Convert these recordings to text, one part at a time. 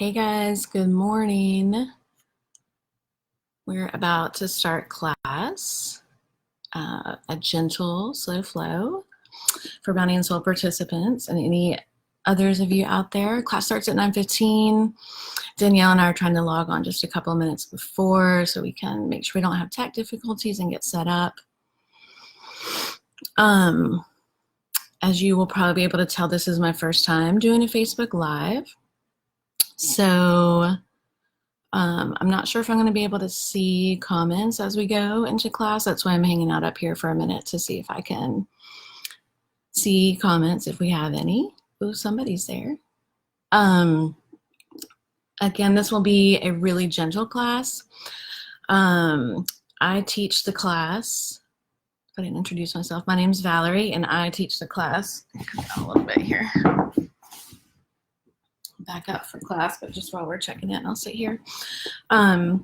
Hey guys, good morning. We're about to start class, a gentle, slow flow for Bounty and Soul participants and any others of you out there. Class starts at 9:15. Danielle and I are trying to log on just a couple of minutes before so we can make sure we don't have tech difficulties and get set up. As you will probably be able to tell, this is my first time doing a Facebook Live. So I'm not sure if I'm going to be able to see comments as we go into class. That's why I'm hanging out up here for a minute to see if I can see comments if we have any. Oh, somebody's there. Again, this will be a really gentle class. I teach the class. I didn't introduce myself. My name's Valerie, and I teach the class. Come down a little bit here. Back up for class, but just while we're checking in, I'll sit here. I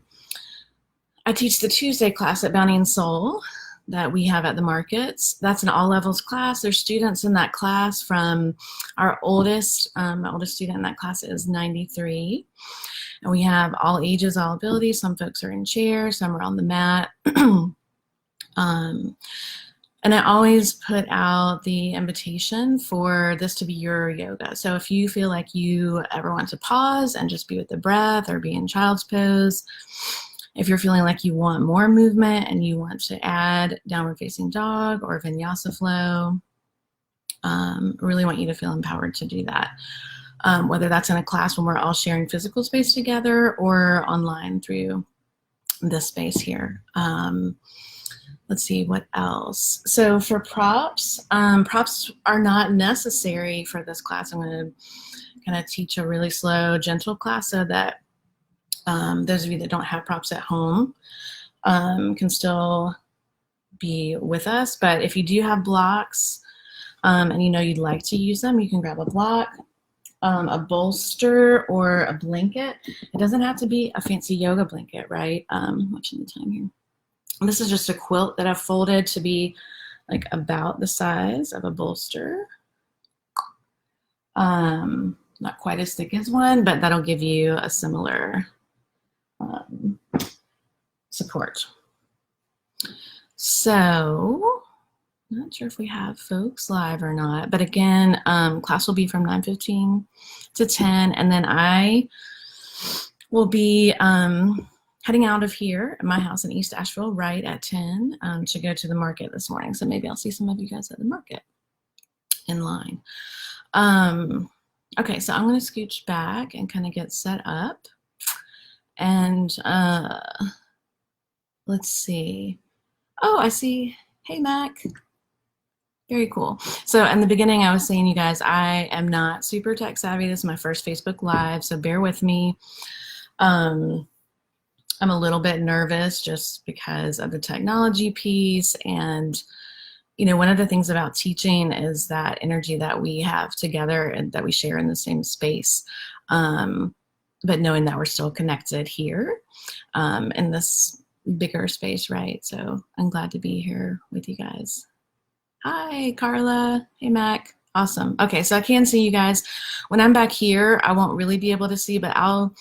teach the Tuesday class at Bounty and Soul that we have at the markets. That's an all levels class. There's students in that class from our oldest, my oldest student in that class is 93. And we have all ages, all abilities. Some folks are in chairs, some are on the mat. And I always put out the invitation for this to be your yoga. So if you feel like you ever want to pause and just be with the breath or be in child's pose, if you're feeling like you want more movement and you want to add downward facing dog or vinyasa flow, really want you to feel empowered to do that. Whether that's in a class when we're all sharing physical space together or online through this space here. Let's see, what else? So for props, props are not necessary for this class. I'm going to kind of teach a really slow, gentle class so that those of you that don't have props at home can still be with us. But if you do have blocks and you know you'd like to use them, you can grab a block, a bolster, or a blanket. It doesn't have to be a fancy yoga blanket, right? Watching the time here. This is just a quilt that I've folded to be like about the size of a bolster. Not quite as thick as one, but that'll give you a similar support. So, not sure if we have folks live or not, but again, class will be from 9:15 to 10, and then I will be heading out of here at my house in East Asheville right at 10 to go to the market this morning. So maybe I'll see some of you guys at the market in line. Okay, so I'm going to scooch back and kind of get set up. And let's see. Oh, I see. Hey, Mac. Very cool. So in the beginning, I was saying, you guys, I am not super tech savvy. This is my first Facebook Live, so bear with me. I'm a little bit nervous just because of the technology piece. And, you know, one of the things about teaching is that energy that we have together and that we share in the same space. But knowing that we're still connected here in this bigger space, right? So I'm glad to be here with you guys. Hi, Carla. Hey, Mac. Awesome. Okay, so I can see you guys. When I'm back here, I won't really be able to see, but I'll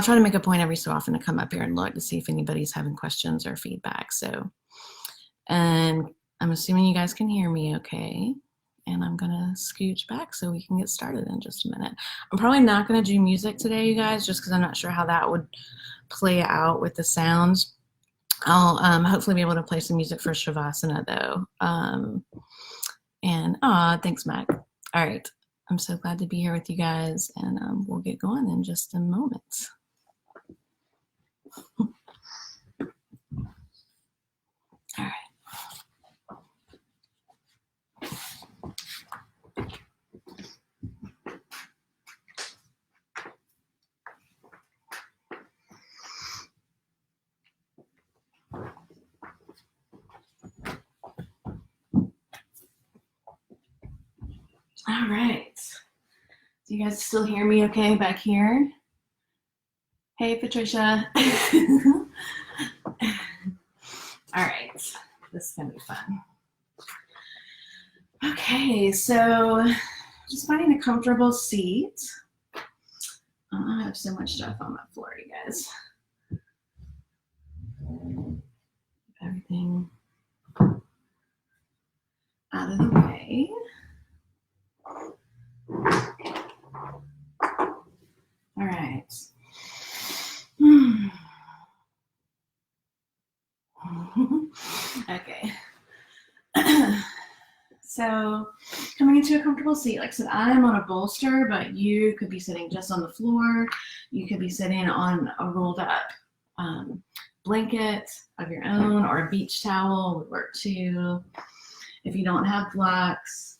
try to make a point every so often to come up here and look to see if anybody's having questions or feedback. So, and I'm assuming you guys can hear me okay. And I'm gonna scooch back so we can get started in just a minute. I'm probably not gonna do music today, you guys, just because I'm not sure how that would play out with the sounds. I'll hopefully be able to play some music for Shavasana though. Thanks, Mac. All right. I'm so glad to be here with you guys, and we'll get going in just a moment. All right. All right. Do you guys still hear me okay back here? Hey, Patricia. All right. This is going to be fun. Okay, so just finding a comfortable seat. I have so much stuff on my floor, you guys. Everything out of the way. All right. Okay. So coming into a comfortable seat, like I said, I'm on a bolster, but you could be sitting just on the floor. You could be sitting on a rolled up blanket of your own, or a beach towel would work too. If you don't have blocks,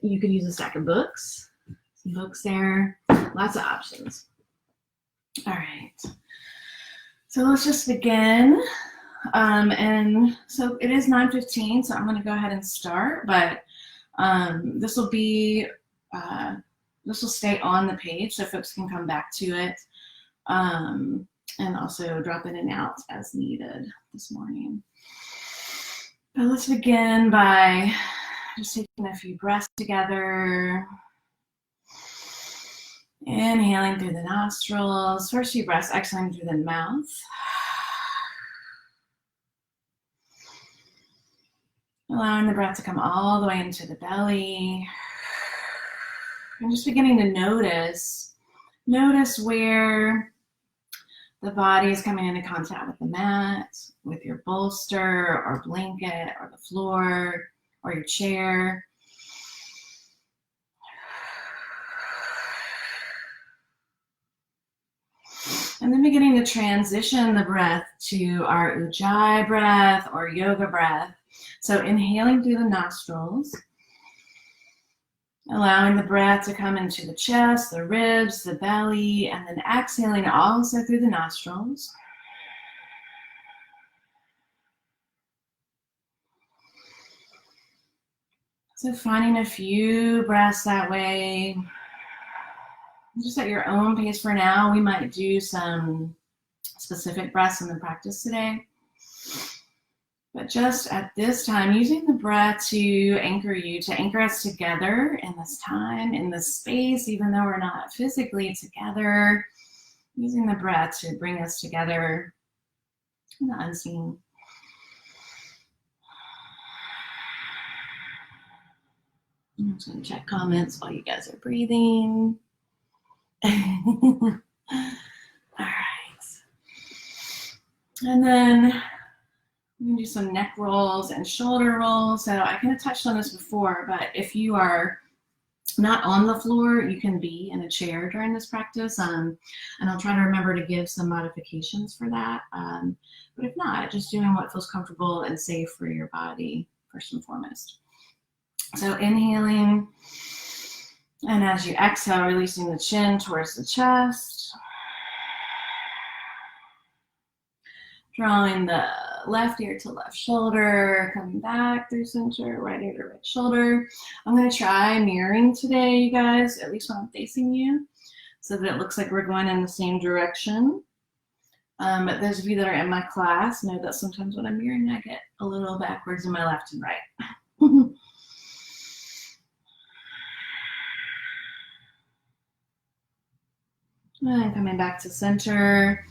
you could use a stack of books. Some books there, lots of options. All right, so let's just begin. And so it is 9:15, so I'm going to go ahead and start, but this will stay on the page so folks can come back to it, and also drop in and out as needed this morning. But let's begin by just taking a few breaths together. Inhaling through the nostrils. First few breaths, exhaling through the mouth. Allowing the breath to come all the way into the belly. And just beginning to notice where the body is coming into contact with the mat, with your bolster or blanket or the floor or your chair. And then beginning to transition the breath to our Ujjayi breath or yoga breath. So inhaling through the nostrils, allowing the breath to come into the chest, the ribs, the belly, and then exhaling also through the nostrils. So finding a few breaths that way, just at your own pace for now. We might do some specific breaths in the practice today. But just at this time, using the breath to anchor you, to anchor us together in this time, in this space, even though we're not physically together, using the breath to bring us together in the unseen. I'm just going to check comments while you guys are breathing. All right. And then we can do some neck rolls and shoulder rolls. So I kind of touched on this before, but if you are not on the floor, you can be in a chair during this practice. And I'll try to remember to give some modifications for that. But if not, just doing what feels comfortable and safe for your body, first and foremost. So inhaling, and as you exhale, releasing the chin towards the chest. Drawing the left ear to left shoulder, coming back through center, right ear to right shoulder. I'm going to try mirroring today, you guys, at least when I'm facing you, so that it looks like we're going in the same direction. But those of you that are in my class know that sometimes when I'm mirroring, I get a little backwards in my left and right. And coming back to center.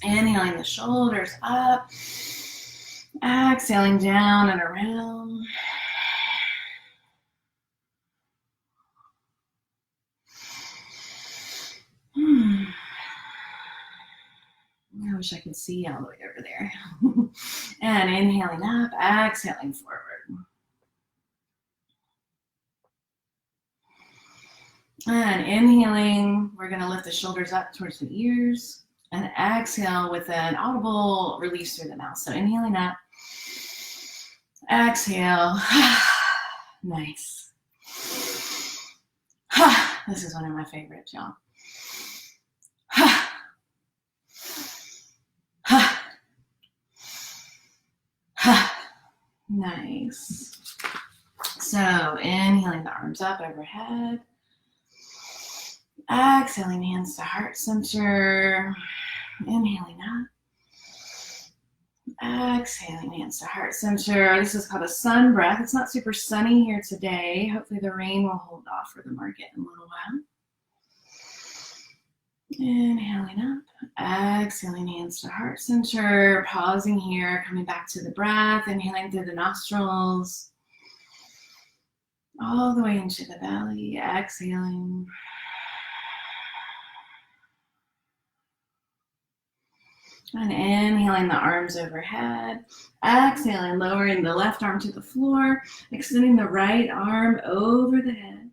Inhaling the shoulders up, exhaling down and around. I wish I could see all the way over there. And inhaling up, exhaling forward. And inhaling, we're going to lift the shoulders up towards the ears. And exhale with an audible release through the mouth. So inhaling up, exhale. Nice. This is one of my favorites, y'all. Nice. So inhaling the arms up overhead. Exhaling hands to heart center. Inhaling up. Exhaling hands to heart center. This is called a sun breath. It's not super sunny here today. Hopefully the rain will hold off for the market in a little while. Inhaling up, exhaling hands to heart center, pausing here, coming back to the breath, inhaling through the nostrils, all the way into the belly, exhaling. And inhaling the arms overhead, exhaling, lowering the left arm to the floor, extending the right arm over the head.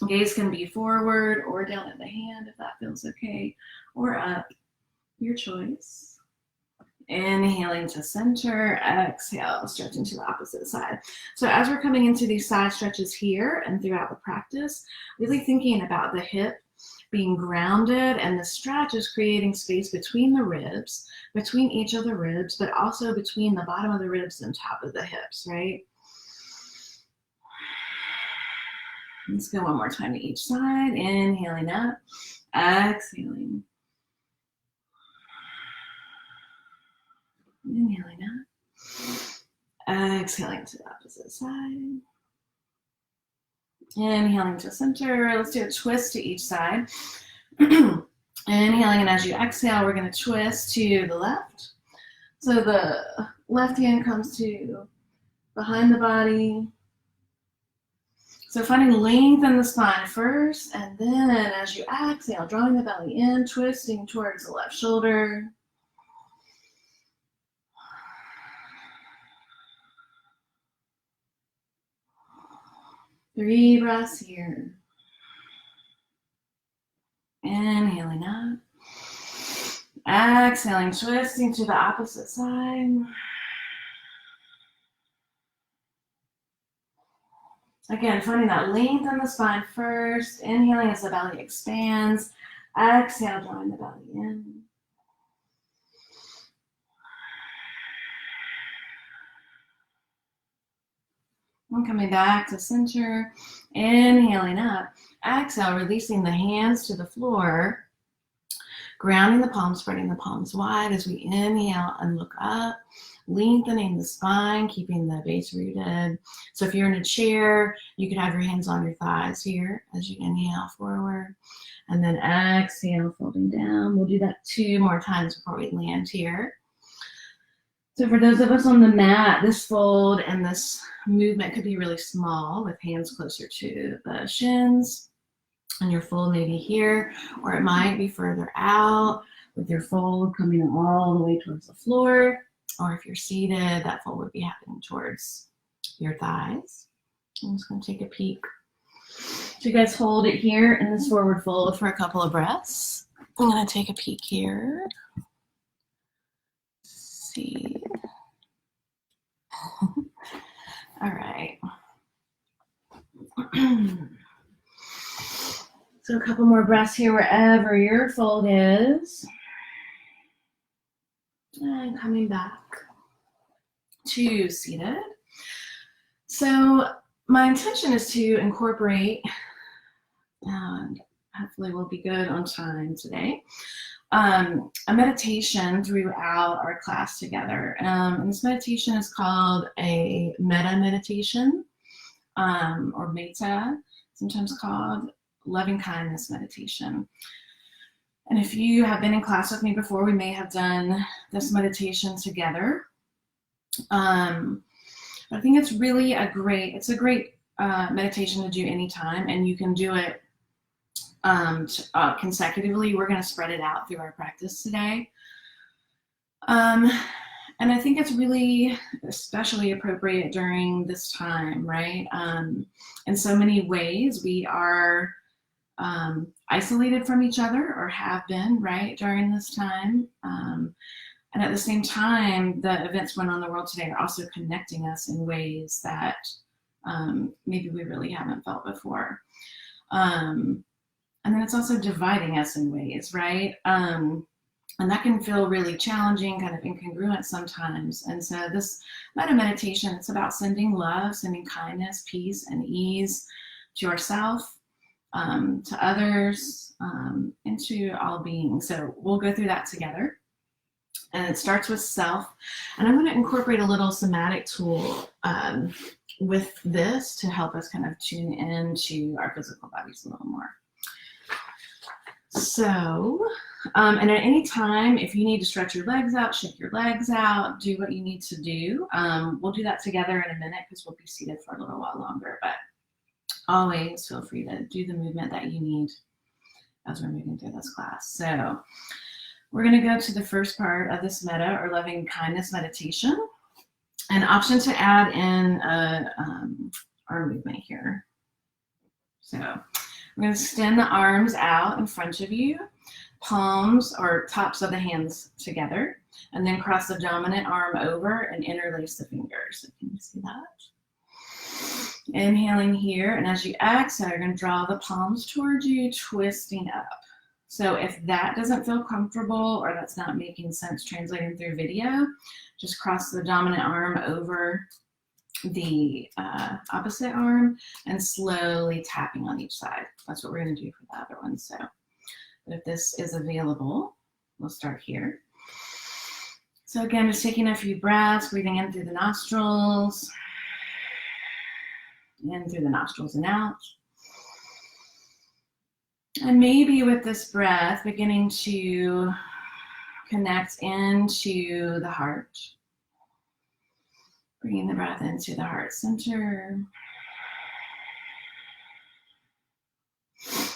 Gaze can be forward or down at the hand if that feels okay, or up, your choice. Inhaling to center, exhale, stretching to the opposite side. So as we're coming into these side stretches here and throughout the practice, really thinking about the hip being grounded, and the stretch is creating space between the ribs, between each of the ribs, but also between the bottom of the ribs and top of the hips, right? Let's go one more time to each side. Inhaling up, exhaling. Inhaling up, exhaling to the opposite side. Inhaling to center. Let's do a twist to each side. Inhaling, and as you exhale, we're going to twist to the left. So the left hand comes to behind the body. So finding length in the spine first, and then as you exhale, drawing the belly in, twisting towards the left shoulder. Three breaths here. Inhaling up. Exhaling, twisting to the opposite side. Again, finding that length in the spine first. Inhaling as the belly expands. Exhale, drawing the belly in. And coming back to center, inhaling up, exhale, releasing the hands to the floor, grounding the palms, spreading the palms wide as we inhale and look up, lengthening the spine, keeping the base rooted. So if you're in a chair, you could have your hands on your thighs here as you inhale forward, and then exhale, folding down. We'll do that 2 more times before we land here. So for those of us on the mat, this fold and this movement could be really small with hands closer to the shins, and your fold maybe here, or it might be further out with your fold coming all the way towards the floor, or if you're seated, that fold would be happening towards your thighs. I'm just going to take a peek. So you guys hold it here in this forward fold for a couple of breaths. I'm going to take a peek here. See. All right. So a couple more breaths here wherever your fold is. And coming back to seated. So my intention is to incorporate, and hopefully we'll be good on time today, a meditation throughout our class together. And this meditation is called a Metta Meditation, or Metta, sometimes called loving kindness meditation. And if you have been in class with me before, we may have done this meditation together. I think it's really a great meditation to do anytime, and you can do it consecutively. We're going to spread it out through our practice today. And I think it's really especially appropriate during this time, right? In so many ways, we are isolated from each other, or have been, right, during this time. And at the same time, the events going on in the world today are also connecting us in ways that maybe we really haven't felt before. And then it's also dividing us in ways, right? And that can feel really challenging, kind of incongruent sometimes. And so this Metta Meditation, it's about sending love, sending kindness, peace, and ease to ourselves, to others, and to all beings. So we'll go through that together. And it starts with self. And I'm going to incorporate a little somatic tool with this to help us kind of tune into our physical bodies a little more. So, and at any time, if you need to stretch your legs out, shake your legs out, do what you need to do. We'll do that together in a minute because we'll be seated for a little while longer, but always feel free to do the movement that you need as we're moving through this class. So we're going to go to the first part of this metta, or loving kindness meditation. An option to add in arm movement here. So we're going to extend the arms out in front of you, palms or tops of the hands together, and then cross the dominant arm over and interlace the fingers. So can you see that? Inhaling here, and as you exhale, you're going to draw the palms towards you, twisting up. So if that doesn't feel comfortable or that's not making sense translating through video, just cross the dominant arm over the opposite arm and slowly tapping on each side. That's what we're going to do for the other one. So if this is available, we'll start here. So again, just taking a few breaths, breathing in through the nostrils, in through the nostrils and out. And maybe with this breath, beginning to connect into the heart. Bringing the breath into the heart center.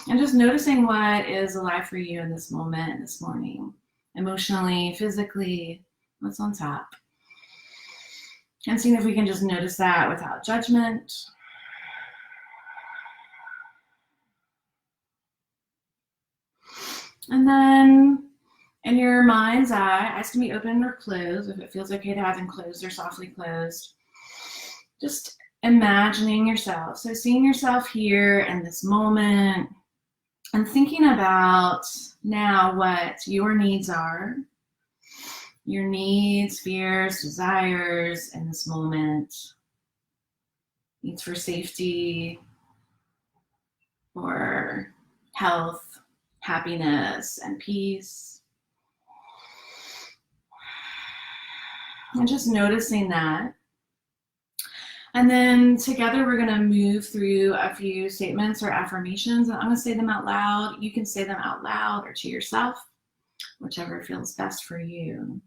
And just noticing what is alive for you in this moment, this morning. Emotionally, physically, what's on top. And seeing if we can just notice that without judgment. And then in your mind's eye, eyes can be open or closed. If it feels okay to have them closed or softly closed, just imagining yourself. So seeing yourself here in this moment and thinking about now what your needs are, your needs, fears, desires in this moment, needs for safety, for health, happiness, and peace. And just noticing that. And then together we're going to move through a few statements or affirmations. And I'm going to say them out loud. You can say them out loud or to yourself, whichever feels best for you.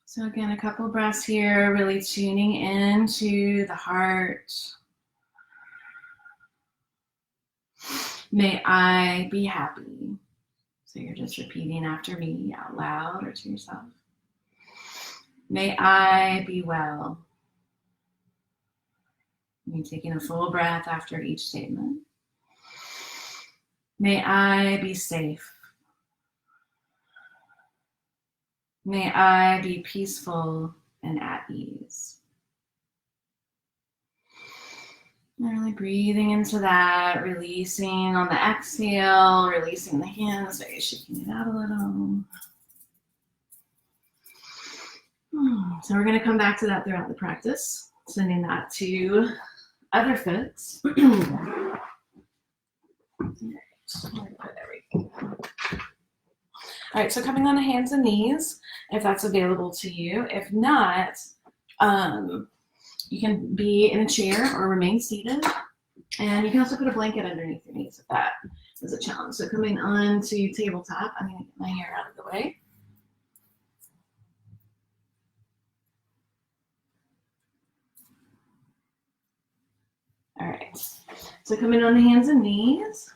So again, a couple of breaths here, really tuning into the heart. May I be happy. So you're just repeating after me out loud or to yourself. May I be well. You're taking a full breath after each statement. May I be safe. May I be peaceful and at ease. And really breathing into that, releasing on the exhale, releasing the hands, maybe shaking it out a little. So we're going to come back to that throughout the practice, sending that to other folks. All right, so coming on the hands and knees, if that's available to you. If not, you can be in a chair or remain seated. And you can also put a blanket underneath your knees if that is a challenge. So coming on to tabletop, I'm going to get my hair out of the way. All right, so coming on the hands and knees.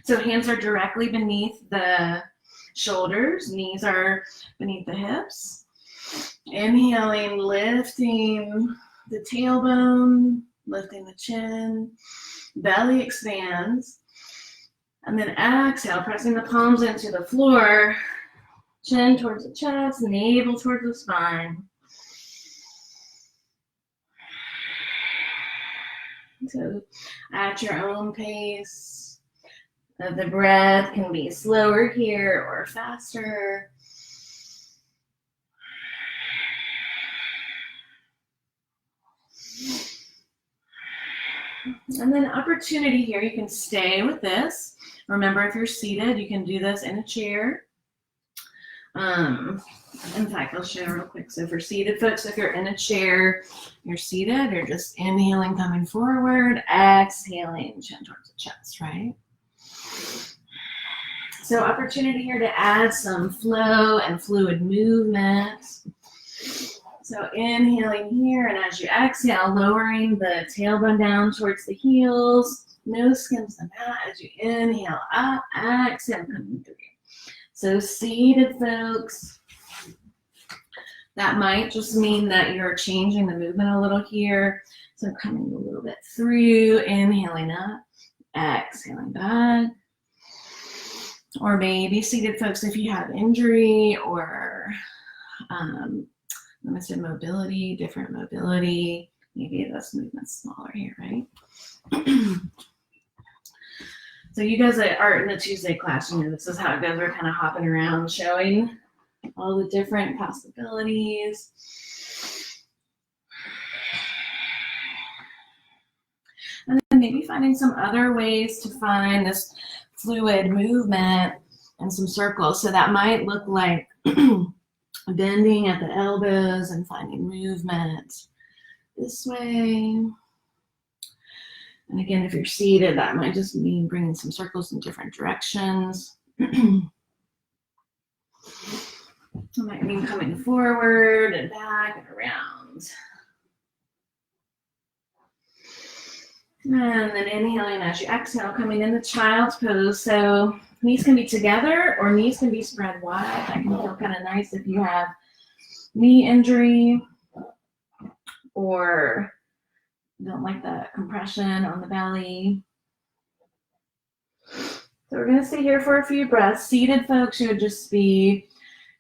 So hands are directly beneath the shoulders, knees are beneath the hips. Inhaling, lifting the tailbone, lifting the chin, belly expands. And then exhale, pressing the palms into the floor, chin towards the chest, navel towards the spine. So at your own pace, the breath can be slower here or faster. And then opportunity here, you can stay with this. Remember, if you're seated, you can do this in a chair In fact, I'll share real quick. So for seated folks, if you're in a chair, you're seated, you're just inhaling, coming forward, exhaling, chin towards the chest, right? So opportunity here to add some flow and fluid movement. So inhaling here, and as you exhale, lowering the tailbone down towards the heels, no skin to the mat as you inhale up, exhale, coming through. So seated folks, that might just mean that you're changing the movement a little here. So coming a little bit through, inhaling up, exhaling back. Or maybe seated folks, if you have injury or limited mobility, different mobility, maybe this movement's smaller here, right? So you guys that are in the Tuesday class, you know this is how it goes. We're kind of hopping around, showing all the different possibilities. And then maybe finding some other ways to find this fluid movement and some circles. So that might look like bending at the elbows and finding movement this way. And again, if you're seated, that might just mean bringing some circles in different directions. It might mean coming forward and back and around. And then inhaling as you exhale, coming into child's pose. So knees can be together or knees can be spread wide. That can feel kind of nice if you have knee injury or don't like the compression on the belly. So we're going to stay here for a few breaths. Seated folks should just be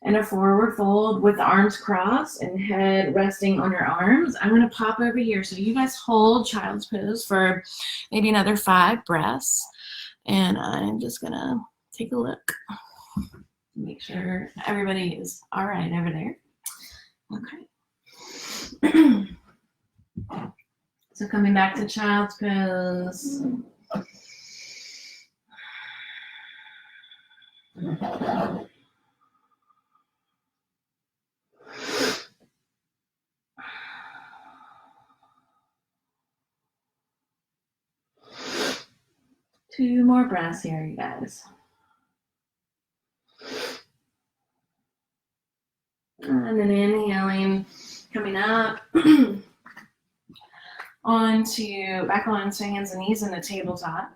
in a forward fold with the arms crossed and head resting on your arms. I'm going to pop over here. So you guys hold child's pose for maybe another 5 breaths. And I'm just going to take a look. Make sure everybody is all right over there. Okay. So coming back to child's pose. Two more breaths here, you guys. And then inhaling, coming up back onto hands and knees in the tabletop.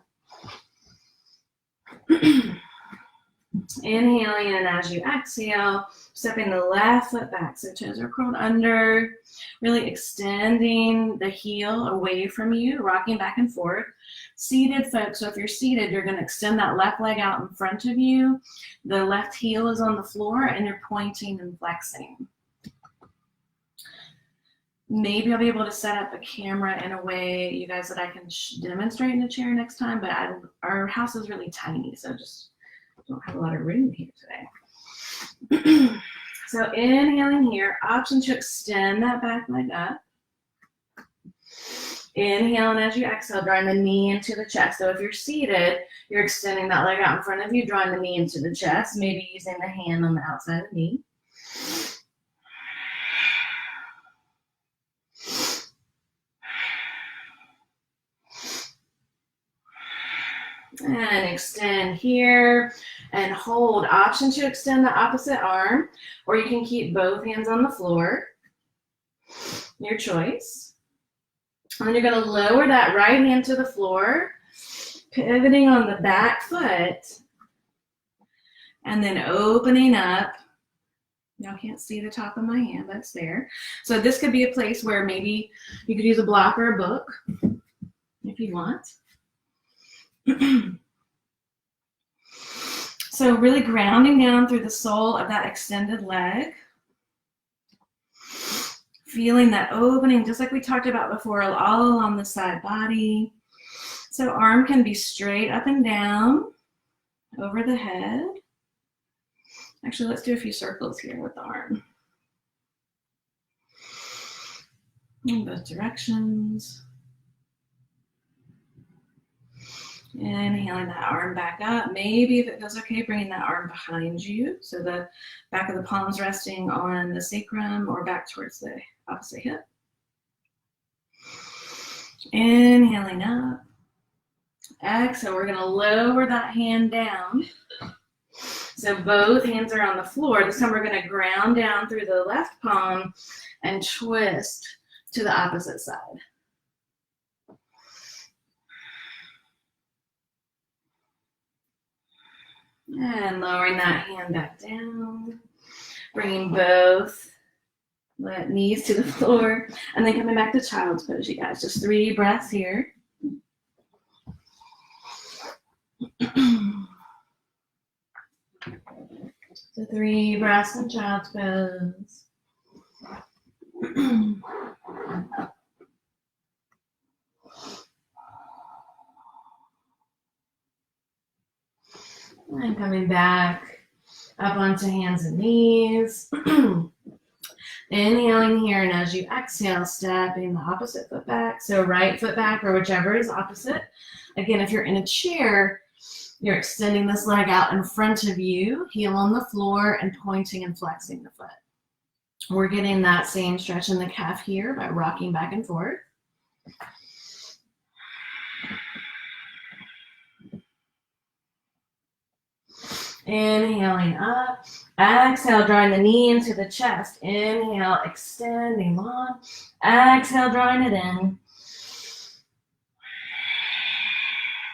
Inhaling, and as you exhale, stepping the left foot back. So toes are curled under, really extending the heel away from you, rocking back and forth. Seated folks, so if you're seated, you're going to extend that left leg out in front of you. The left heel is on the floor, and you're pointing and flexing. Maybe I'll be able to set up a camera in a way, you guys, that I can demonstrate in the chair next time, but our house is really tiny, so just don't have a lot of room here today. So inhaling here, option to extend that back leg up. Inhaling as you exhale, drawing the knee into the chest. So if you're seated, you're extending that leg out in front of you, drawing the knee into the chest, maybe using the hand on the outside of the knee. And extend here and hold. Option to extend the opposite arm, or you can keep both hands on the floor. Your choice. And then you're going to lower that right hand to the floor, pivoting on the back foot, and then opening up. Y'all can't see the top of my hand, but it's there. So this could be a place where maybe you could use a block or a book if you want. So really grounding down through the sole of that extended leg. Feeling that opening, just like we talked about before, all along the side body. So arm can be straight up and down over the head. Actually, let's do a few circles here with the arm. In both directions. Inhaling that arm back up. Maybe if it feels okay, bringing that arm behind you. So the back of the palms resting on the sacrum or back towards the opposite hip. Inhaling up. Exhale, we're going to lower that hand down. So both hands are on the floor. This time we're going to ground down through the left palm and twist to the opposite side. And lowering that hand back down. Bringing both knees to the floor. And then coming back to child's pose, you guys. Just 3 breaths here. So 3 breaths in child's pose. And coming back up onto hands and knees. Inhaling here, and as you exhale, stepping the opposite foot back. So right foot back or whichever is opposite. Again, if you're in a chair, you're extending this leg out in front of you, heel on the floor, and pointing and flexing the foot. We're getting that same stretch in the calf here by rocking back and forth. Inhaling up. Exhale, drawing the knee into the chest. Inhale, extending long. Exhale, drawing it in.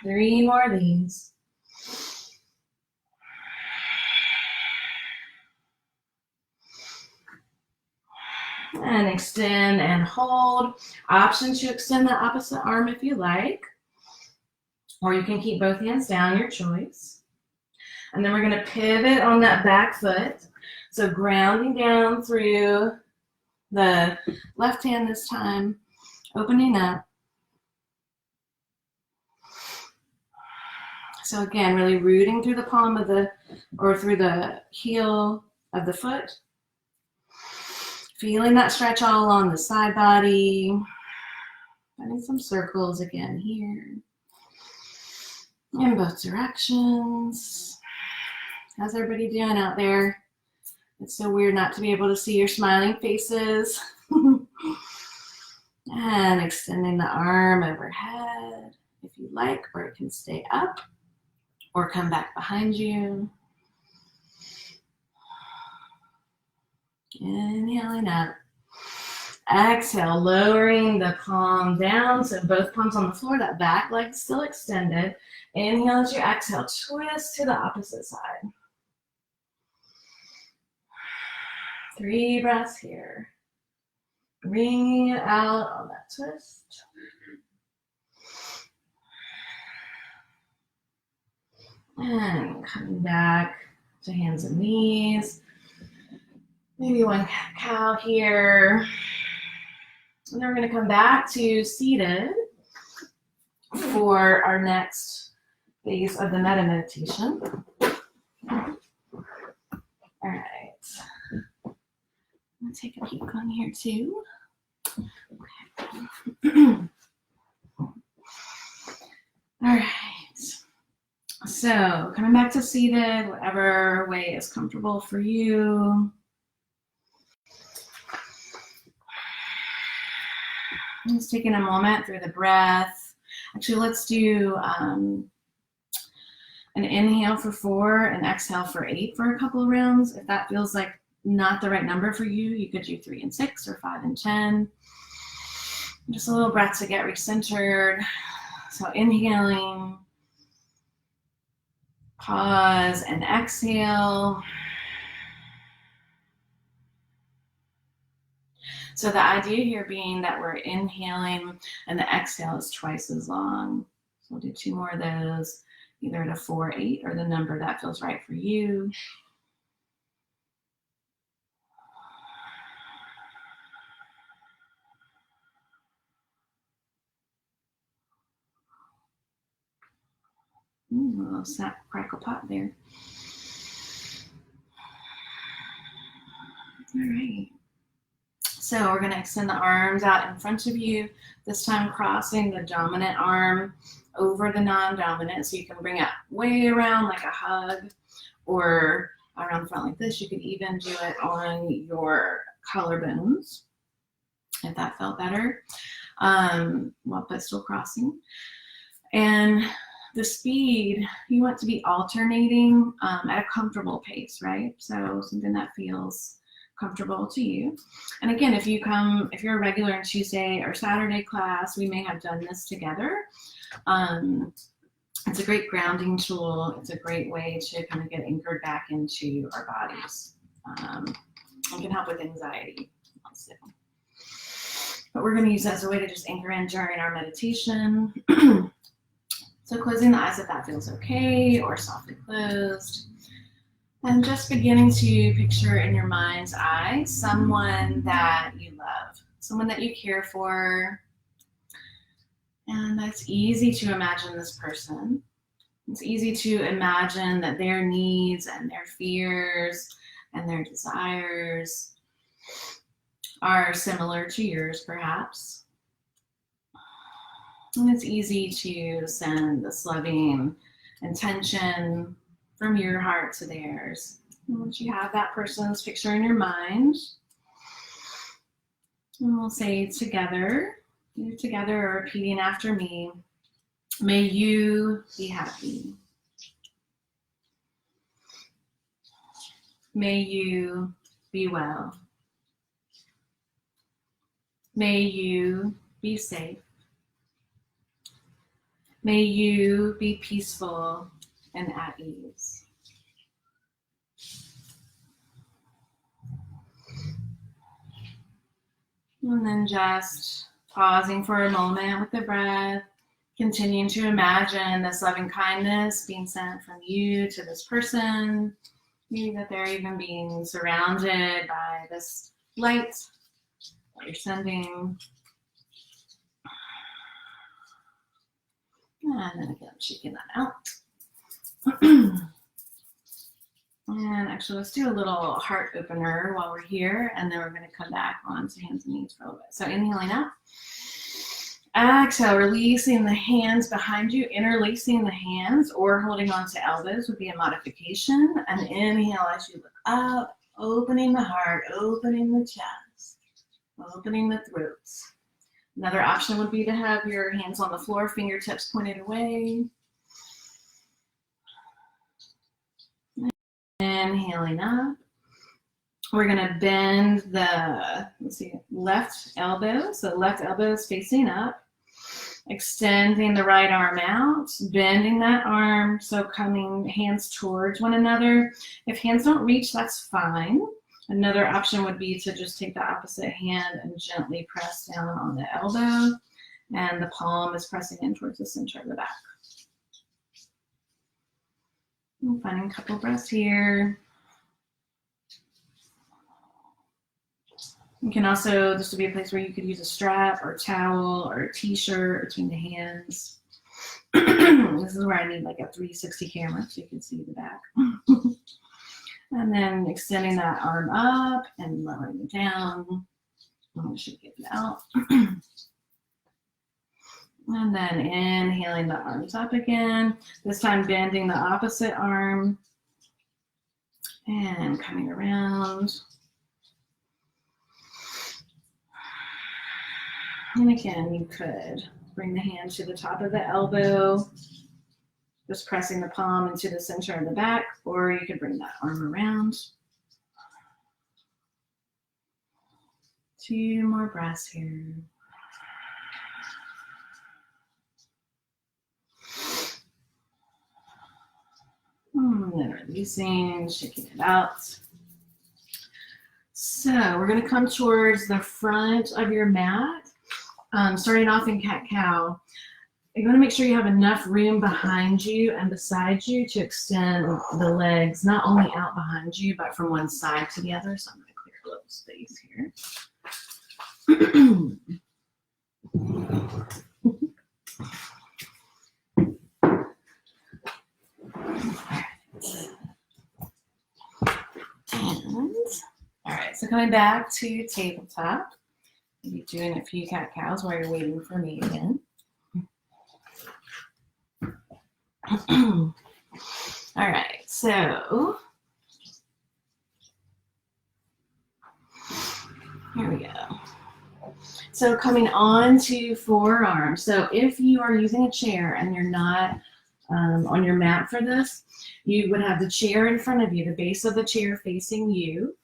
3 more of these. And extend and hold. Option to extend the opposite arm if you like. Or you can keep both hands down, your choice. And then we're going to pivot on that back foot. So grounding down through the left hand this time, opening up. So again, really rooting through the palm of through the heel of the foot. Feeling that stretch all along the side body. Finding some circles again here. In both directions. How's everybody doing out there? It's so weird not to be able to see your smiling faces. And extending the arm overhead if you like, or it can stay up or come back behind you. Inhaling up. Exhale, lowering the palm down, so both palms on the floor, that back leg still extended. Inhale as you exhale, twist to the opposite side. 3 breaths here. Bringing it out on that twist. And coming back to hands and knees. Maybe one cow here. And then we're going to come back to seated for our next phase of the Metta Meditation. All right. I'm going to take a peek on here too. Okay. All right. So coming back to seated, whatever way is comfortable for you. Just taking a moment through the breath. Actually, let's do an inhale for 4 and exhale for 8 for a couple of rounds. If that feels like not the right number for you, you could do 3 and 6 or 5 and 10. Just a little breath to get recentered. So inhaling, pause and exhale. So the idea here being that we're inhaling and the exhale is twice as long. So we'll do 2 more of those, either at a 4, 8, or the number that feels right for you. A little snap, crackle, pop there. All right. So we're going to extend the arms out in front of you, this time crossing the dominant arm over the non-dominant. So you can bring it way around like a hug, or around the front like this. You could even do it on your collarbones if that felt better, but still crossing. And the speed, you want to be alternating at a comfortable pace, right? So something that feels comfortable to you. And again, if you're a regular in Tuesday or Saturday class, we may have done this together. It's a great grounding tool. It's a great way to kind of get anchored back into our bodies. It can help with anxiety also. But we're going to use that as a way to just anchor in during our meditation. So closing the eyes if that feels okay, or softly closed. And just beginning to picture in your mind's eye someone that you love, someone that you care for. And it's easy to imagine this person. It's easy to imagine that their needs and their fears and their desires are similar to yours, perhaps. And it's easy to send this loving intention from your heart to theirs. And once you have that person's picture in your mind, and we'll say together, you together are repeating after me, may you be happy. May you be well. May you be safe. May you be peaceful and at ease. And then just pausing for a moment with the breath, continuing to imagine this loving kindness being sent from you to this person. Maybe that they're even being surrounded by this light that you're sending. And then again, shaking that out. And actually, let's do a little heart opener while we're here, and then we're going to come back onto hands and knees for a little bit. So inhaling up. Exhale, releasing the hands behind you, interlacing the hands or holding on to elbows would be a modification. And inhale as you look up, opening the heart, opening the chest, opening the throat. Another option would be to have your hands on the floor, fingertips pointed away. Inhaling up. We're going to bend the, left elbow. So left elbow is facing up. Extending the right arm out, bending that arm, so coming hands towards one another. If hands don't reach, that's fine. Another option would be to just take the opposite hand and gently press down on the elbow, and the palm is pressing in towards the center of the back. And finding a couple breaths here. You can also, this would be a place where you could use a strap or a towel or a t-shirt between the hands. This is where I need like a 360 camera so you can see the back. And then extending that arm up and lowering it down. I should get it out. And then inhaling the arms up again. This time bending the opposite arm and coming around. And again, you could bring the hand to the top of the elbow, just pressing the palm into the center of the back, or you could bring that arm around. 2 more breaths here. And then releasing, shaking it out. So we're going to come towards the front of your mat. Starting off in cat-cow, you're going to make sure you have enough room behind you and beside you to extend the legs, not only out behind you, but from one side to the other. So I'm going to clear a little space here. All right, so coming back to tabletop. Maybe doing a few cat-cows while you're waiting for me again. All right, so here we go. So coming on to forearms. So if you are using a chair and you're not on your mat for this, you would have the chair in front of you, the base of the chair facing you,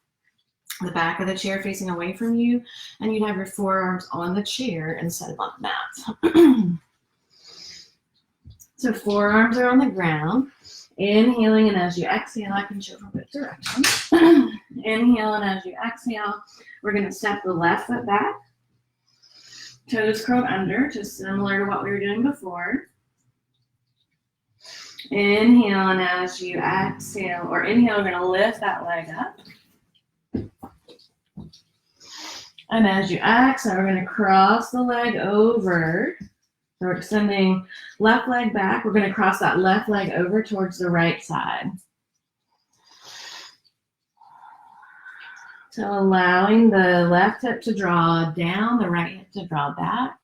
the back of the chair facing away from you, and you'd have your forearms on the chair instead of on the mat. So forearms are on the ground. Inhaling, and as you exhale, I can show from both directions. Inhale, and as you exhale, we're going to step the left foot back. Toes curled under, just similar to what we were doing before. Inhale, and as you exhale, or inhale, we're going to lift that leg up. And as you exhale, we're going to cross the leg over. So we're extending left leg back. We're going to cross that left leg over towards the right side. So allowing the left hip to draw down, the right hip to draw back.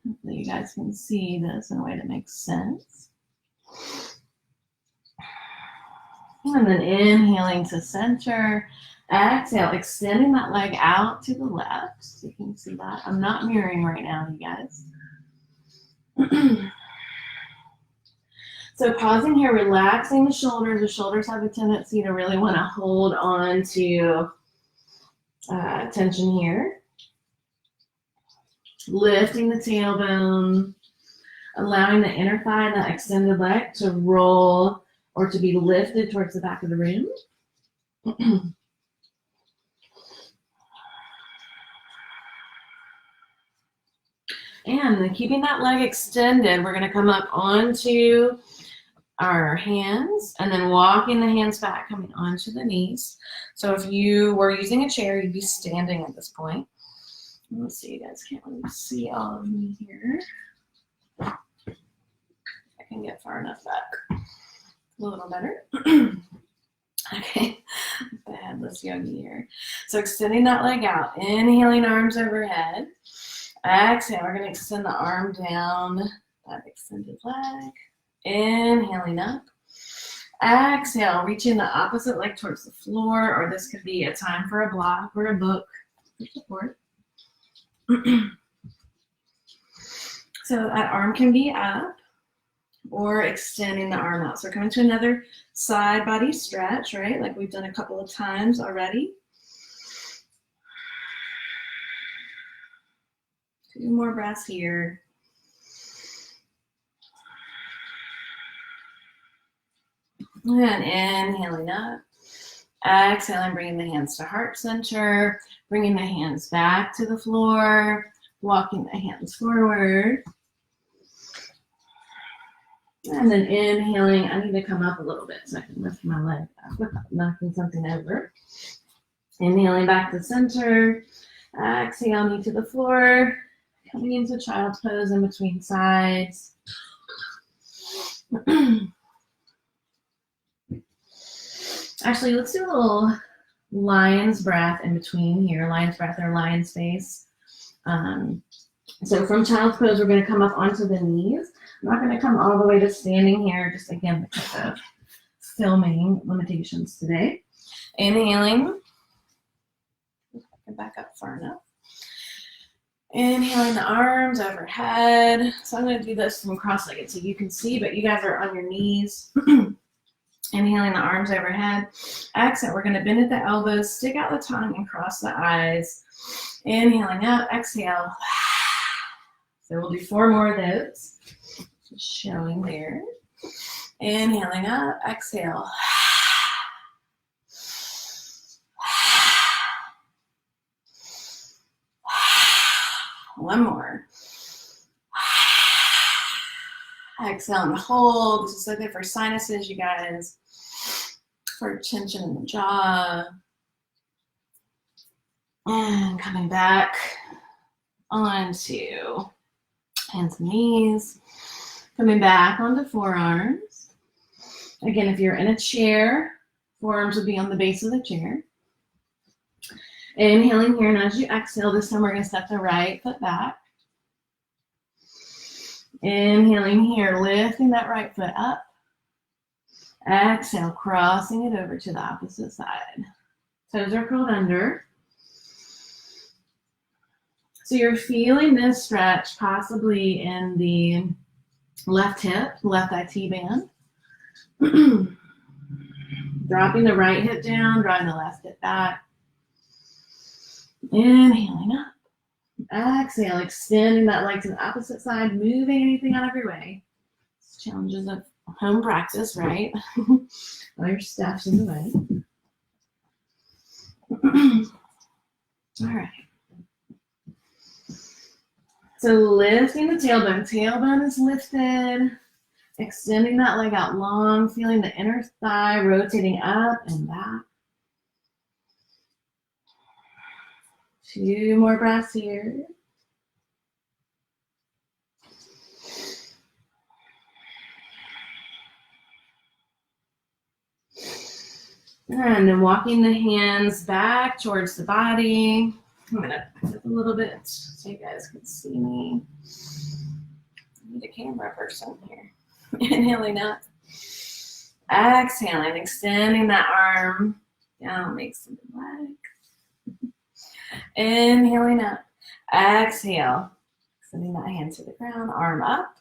Hopefully you guys can see this in a way that makes sense. And then inhaling to center. Exhale, extending that leg out to the left. So you can see that. I'm not mirroring right now, you guys. So pausing here, relaxing the shoulders. The shoulders have a tendency to really want to hold on to tension here. Lifting the tailbone, allowing the inner thigh and that extended leg to roll or to be lifted towards the back of the room. And then keeping that leg extended, we're going to come up onto our hands and then walking the hands back, coming onto the knees. So if you were using a chair, you'd be standing at this point. Let's see, you guys can't really see all of me here. I can get far enough back. A little better. Okay, bad, let's yogi here. So extending that leg out, inhaling arms overhead. Exhale, we're going to extend the arm down, that extended leg. Inhaling up. Exhale, reaching the opposite leg towards the floor, or this could be a time for a block or a book for support. So that arm can be up or extending the arm out. So we're coming to another side body stretch, right? Like we've done a couple of times already. 2 more breaths here. And inhaling up. Exhaling, bringing the hands to heart center. Bringing the hands back to the floor. Walking the hands forward. And then inhaling. I need to come up a little bit so I can lift my leg up without knocking something over. Inhaling back to center. Exhale, knee to the floor. Coming into child's pose in between sides. Actually, let's do a little lion's breath in between here. Lion's breath or lion's face. So from child's pose, we're going to come up onto the knees. I'm not going to come all the way to standing here, just again because of filming limitations today. Inhaling. Get back up far enough. Inhaling the arms overhead. So I'm going to do this from cross-legged so you can see, but you guys are on your knees. Inhaling the arms overhead. Exhale, we're going to bend at the elbows, stick out the tongue, and cross the eyes. Inhaling up, exhale. So we'll do 4 more of those. Just showing there. Inhaling up, exhale. One more. Exhale and hold. This is so good for sinuses, you guys. For tension in the jaw. And coming back onto hands and knees. Coming back onto forearms. Again, if you're in a chair, forearms would be on the base of the chair. Inhaling here, and as you exhale, this time we're going to step the right foot back. Inhaling here, lifting that right foot up. Exhale, crossing it over to the opposite side. Toes are curled under. So you're feeling this stretch possibly in the left hip, left IT band. Dropping the right hip down, drawing the left hip back. Inhaling up. Exhale, extending that leg to the opposite side, moving anything out of your way. It's challenges of home practice, right? All your stuff's in the way. All right. So lifting the tailbone. Tailbone is lifted. Extending that leg out long, feeling the inner thigh rotating up and back. 2 more breaths here. And then walking the hands back towards the body. I'm going to back up a little bit so you guys can see me. I need a camera person here. Inhaling up. Exhaling, extending that arm down, make some leg. Inhaling up. Exhale. Extending that hand to the ground, arm up,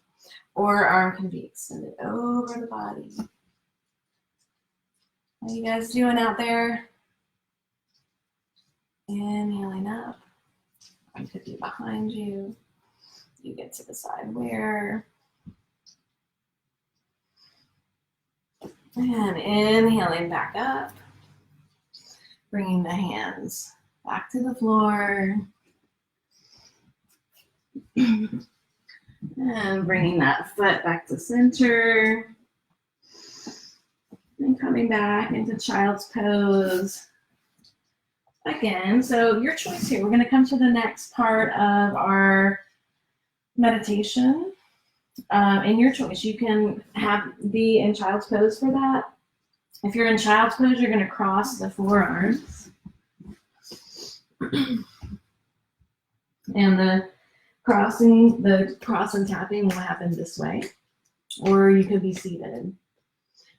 or arm can be extended over the body. How are you guys doing out there? Inhaling up. Arm could be behind you. You get to the side where. And inhaling back up. Bringing the hands back to the floor. And bringing that foot back to center. And coming back into child's pose. Again, so your choice here. We're going to come to the next part of our meditation. And your choice. You can be in child's pose for that. If you're in child's pose, you're going to cross the forearms. And the cross and tapping will happen this way. Or you could be seated.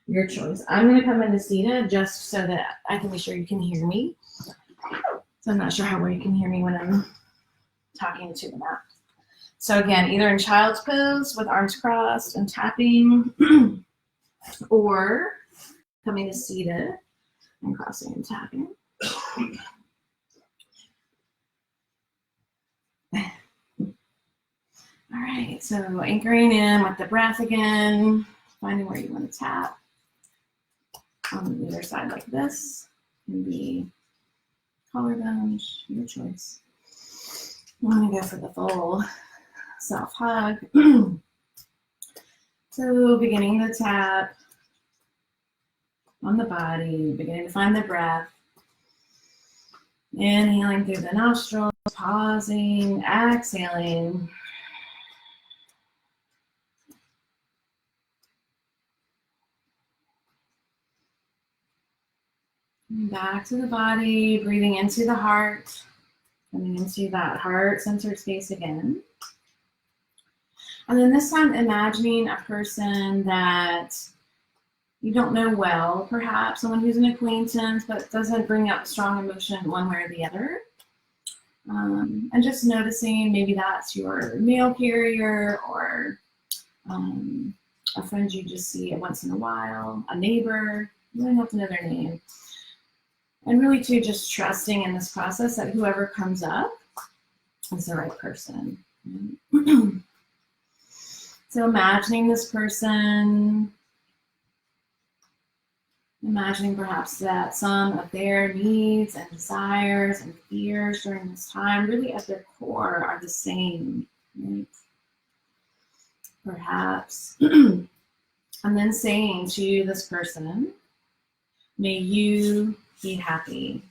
Your choice. I'm going to come into seated just so that I can be sure you can hear me. So I'm not sure how well you can hear me when I'm talking to the mat. So again, either in child's pose with arms crossed and tapping, or coming to seated and crossing and tapping. All right, so anchoring in with the breath again, finding where you want to tap. On the other side like this, can be collarbones, your choice. I'm going to go for the full self-hug. So beginning to tap on the body, beginning to find the breath. Inhaling through the nostrils, pausing, exhaling. Back to the body, breathing into the heart, coming into that heart-centered space again. And then this time imagining a person that you don't know well, perhaps someone who's an acquaintance, but doesn't bring up strong emotion one way or the other. And just noticing maybe that's your mail carrier or a friend you just see once in a while, a neighbor, you don't have to know their name. And really too, just trusting in this process that whoever comes up is the right person. So imagining this person, imagining perhaps that some of their needs and desires and fears during this time really at their core are the same, right? Perhaps. And then saying to this person, may you be happy.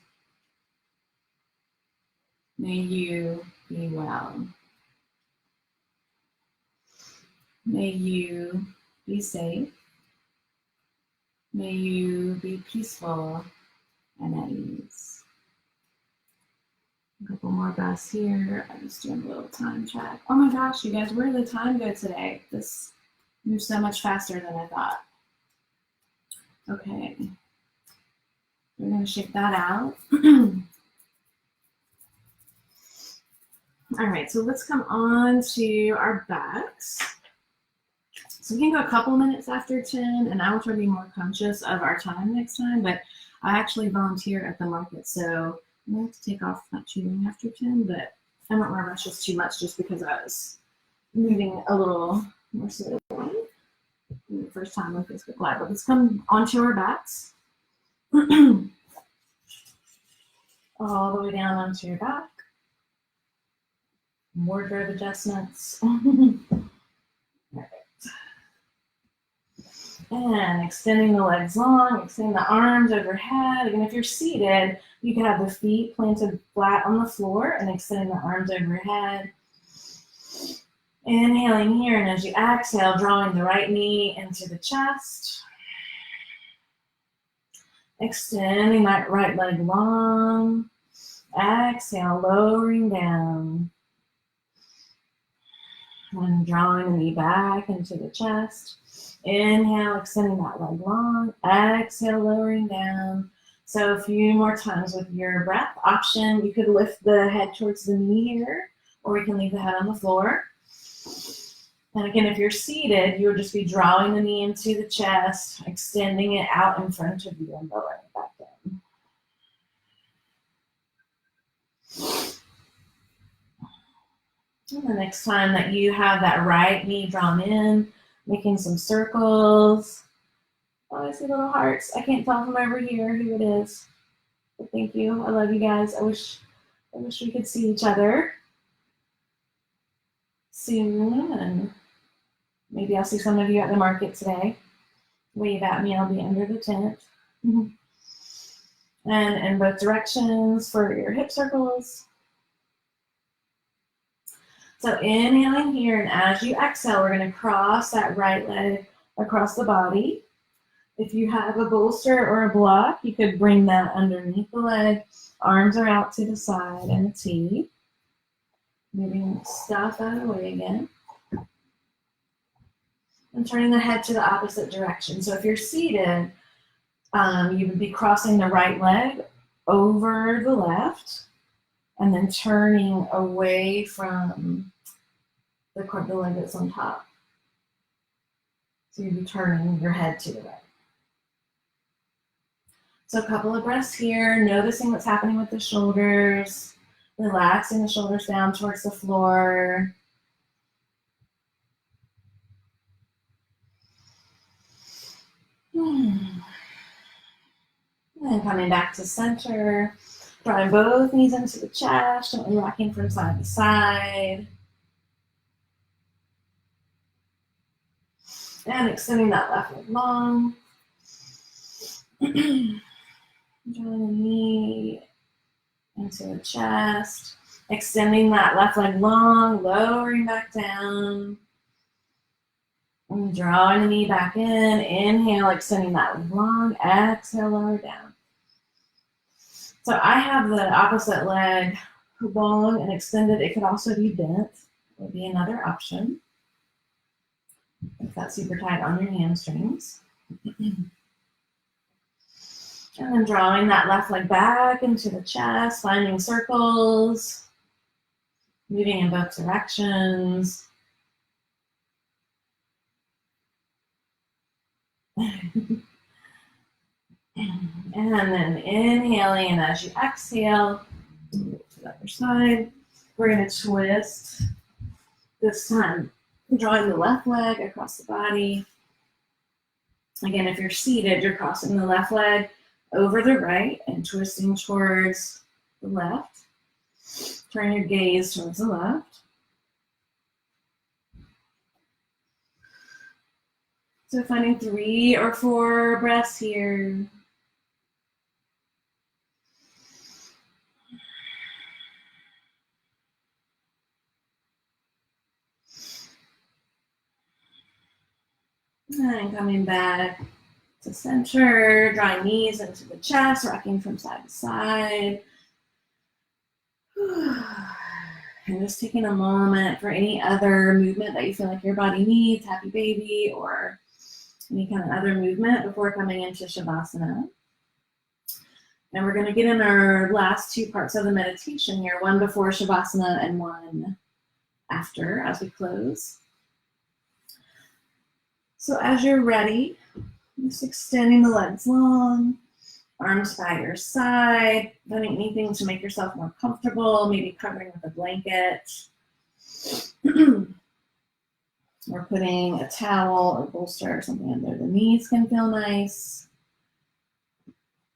May you be well. May you be safe. May you be peaceful and at ease. A couple more breaths here. I'm just doing a little time check. Oh my gosh, you guys, where did the time go today? This moves so much faster than I thought. Okay. We're going to shake that out. All right, so let's come on to our backs. So we can go a couple minutes after 10, and I will try to be more conscious of our time next time, but I actually volunteer at the market, so I'm going to have to take off not too long after 10, but I don't want to rush this too much just because I was moving a little more slowly the first time on Facebook Live. But let's come onto our backs. All the way down onto your back. Wardrobe adjustments. Perfect. And extending the legs long, extending the arms overhead. Again, if you're seated, you can have the feet planted flat on the floor and extending the arms overhead. Inhaling here, and as you exhale, drawing the right knee into the chest. Extending that right leg long. Exhale, lowering down. And drawing the knee back into the chest. Inhale, extending that leg long. Exhale, lowering down. So a few more times with your breath option. You could lift the head towards the knee here, or we can leave the head on the floor. And again, if you're seated, you would just be drawing the knee into the chest, extending it out in front of you and lowering it back down. And the next time that you have that right knee drawn in, making some circles. Oh, I see little hearts. I can't tell from over here who it is. But thank you. I love you guys. I wish we could see each other soon, and maybe I'll see some of you at the market today. Wave at me, I'll be under the tent. And in both directions for your hip circles. So inhaling here, and as you exhale, we're going to cross that right leg across the body. If you have a bolster or a block, you could bring that underneath the leg. Arms are out to the side in a T. Moving stuff out of the way again. And turning the head to the opposite direction. So if you're seated, you would be crossing the right leg over the left and then turning away from the leg that's on top. So you'd be turning your head to the right. So a couple of breaths here, noticing what's happening with the shoulders, relaxing the shoulders down towards the floor. And coming back to center, drawing both knees into the chest, gently rocking from side to side. And extending that left leg long. Drawing the knee into the chest. Extending that left leg long, lowering back down. And drawing the knee back in. Inhale, extending that leg long. Exhale, lower down. So I have the opposite leg long and extended. It could also be bent. Would be another option. If that's super tight on your hamstrings. And then drawing that left leg back into the chest, finding circles, moving in both directions. And then inhaling, and as you exhale, to the other side, we're going to twist. This time, drawing the left leg across the body. Again, if you're seated, you're crossing the left leg over the right and twisting towards the left. Turn your gaze towards the left. So finding 3 or 4 breaths here. And coming back to center, drawing knees into the chest, rocking from side to side. And just taking a moment for any other movement that you feel like your body needs, happy baby, or any kind of other movement before coming into Shavasana. And we're going to get in our last two parts of the meditation here, one before Shavasana and one after as we close. So as you're ready, just extending the legs long, arms by your side, doing anything to make yourself more comfortable, maybe covering with a blanket, or putting a towel or bolster or something under the knees can feel nice.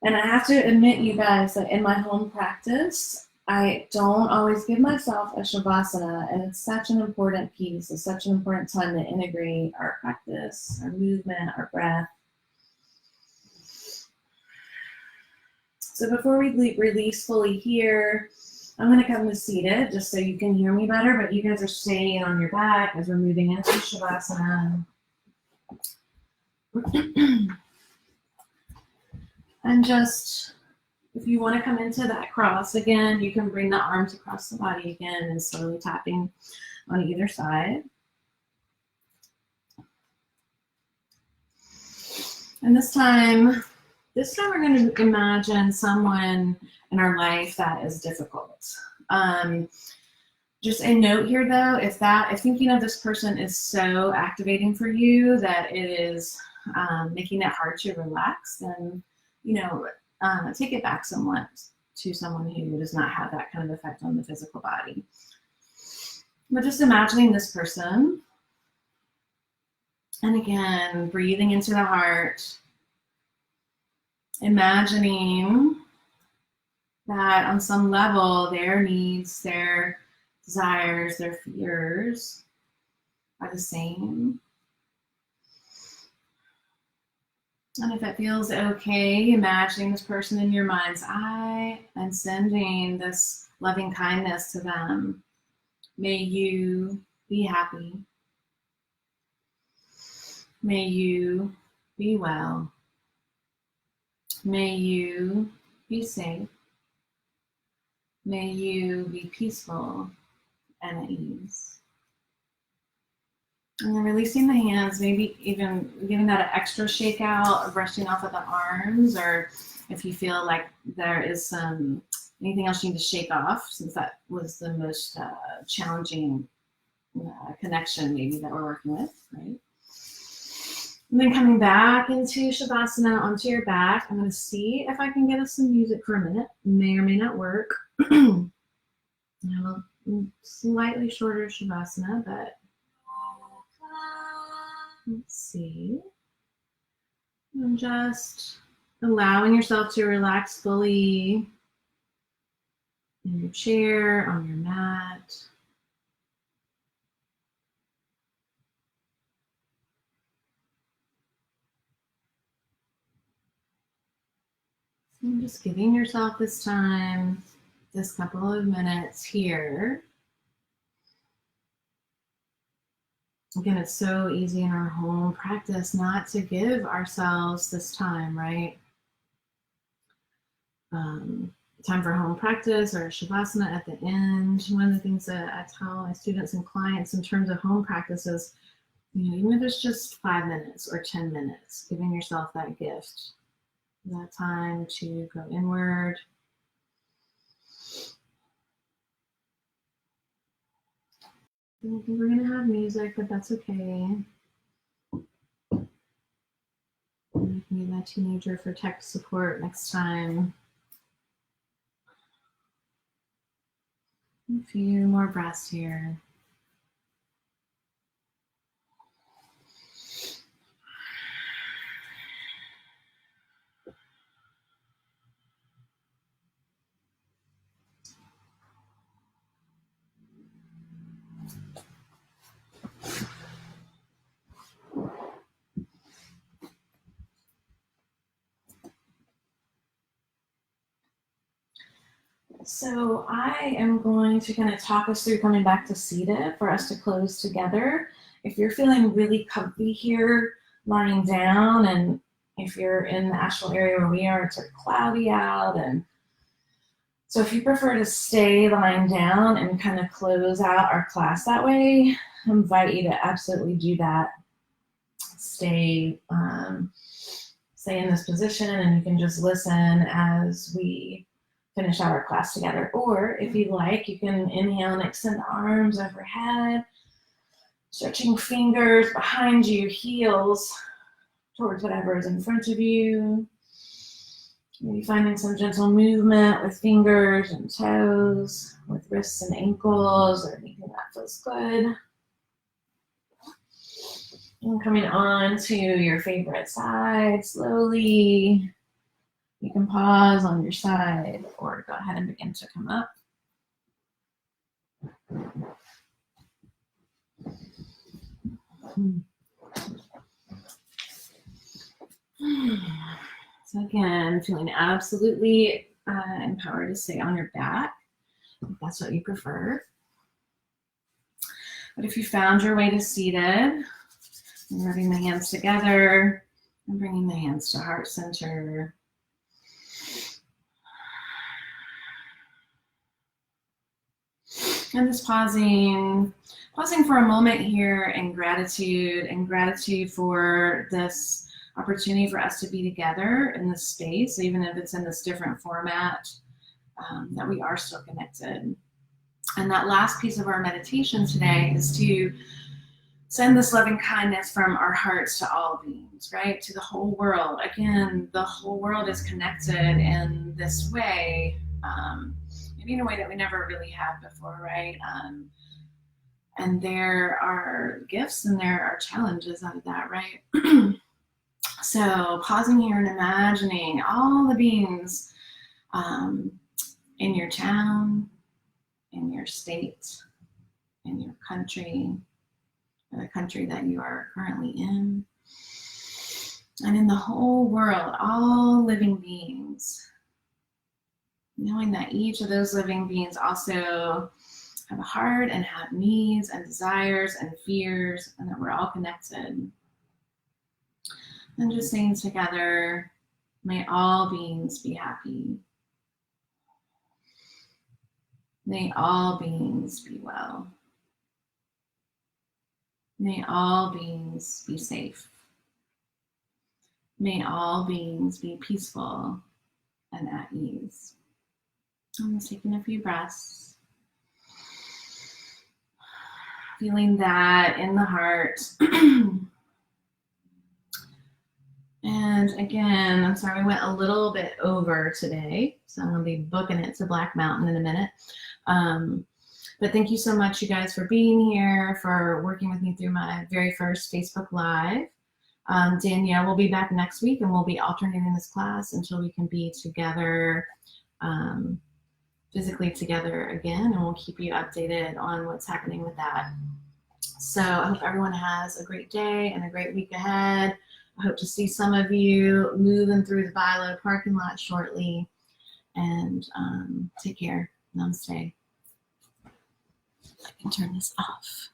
And I have to admit, you guys, that in my home practice, I don't always give myself a Shavasana, and it's such an important piece. It's such an important time to integrate our practice, our movement, our breath. So before we release fully here, I'm going to come to seated just so you can hear me better, but you guys are staying on your back as we're moving into Shavasana. And just, if you want to come into that cross again, you can bring the arms across the body again and slowly tapping on either side. And this time we're going to imagine someone in our life that is difficult. Just a note here though, if thinking of this person is so activating for you that it is making it hard to relax, then take it back somewhat to someone who does not have that kind of effect on the physical body. But just imagining this person, and again, breathing into the heart, imagining that on some level their needs, their desires, their fears are the same. And if it feels okay, imagining this person in your mind's eye and sending this loving kindness to them. May you be happy. May you be well. May you be safe. May you be peaceful and at ease. And then releasing the hands, maybe even giving that an extra shake out or brushing off of the arms, or if you feel like there is anything else you need to shake off, since that was the most challenging connection maybe that we're working with, right? And then coming back into Shavasana onto your back, I'm going to see if I can get us some music for a minute. May or may not work. I have a slightly shorter Shavasana, but let's see. And just allowing yourself to relax fully in your chair, on your mat. And just giving yourself this time, this couple of minutes here. Again, it's so easy in our home practice not to give ourselves this time, right? Time for home practice or Shavasana at the end. One of the things that I tell my students and clients in terms of home practice is, even if it's just 5 minutes or 10 minutes, giving yourself that gift, that time to go inward. I think we're going to have music, but that's okay. We can need that teenager for tech support next time. A few more breaths here. So I am going to kind of talk us through coming back to seated for us to close together. If you're feeling really comfy here, lying down, and if you're in the astral area where we are, it's cloudy out and So if you prefer to stay lying down and kind of close out our class that way, I invite you to absolutely do that. Stay in this position, and you can just listen as we finish out our class together. Or if you like, you can inhale and extend the arms overhead, stretching fingers behind you, heels towards whatever is in front of you. Maybe finding some gentle movement with fingers and toes, with wrists and ankles, or anything that feels good. And coming on to your favorite side slowly. You can pause on your side or go ahead and begin to come up. So again, feeling absolutely empowered to stay on your back, if that's what you prefer. But if you found your way to seated, and rubbing the hands together and bringing the hands to heart center. And just pausing for a moment here in gratitude for this opportunity for us to be together in this space, even if it's in this different format, that we are still connected. And that last piece of our meditation today is to send this loving kindness from our hearts to all beings, right? To the whole world. Again, the whole world is connected in this way, maybe in a way that we never really have before, right? And there are gifts and there are challenges out of that, right? So pausing here and imagining all the beings in your town, in your state, in your country, or the country that you are currently in, and in the whole world, all living beings, knowing that each of those living beings also have a heart and have needs and desires and fears, and that we're all connected. And just saying together, may all beings be happy. May all beings be well. May all beings be safe. May all beings be peaceful and at ease. I'm just taking a few breaths. Feeling that in the heart. And again, I'm sorry, we went a little bit over today, so I'm going to be booking it to Black Mountain in a minute. But thank you so much, you guys, for being here, for working with me through my very first Facebook Live. Danielle will be back next week, and we'll be alternating this class until we can be together, physically together again, and we'll keep you updated on what's happening with that. So I hope everyone has a great day and a great week ahead. I hope to see some of you moving through the Bilo parking lot shortly. And take care. Namaste. I can turn this off.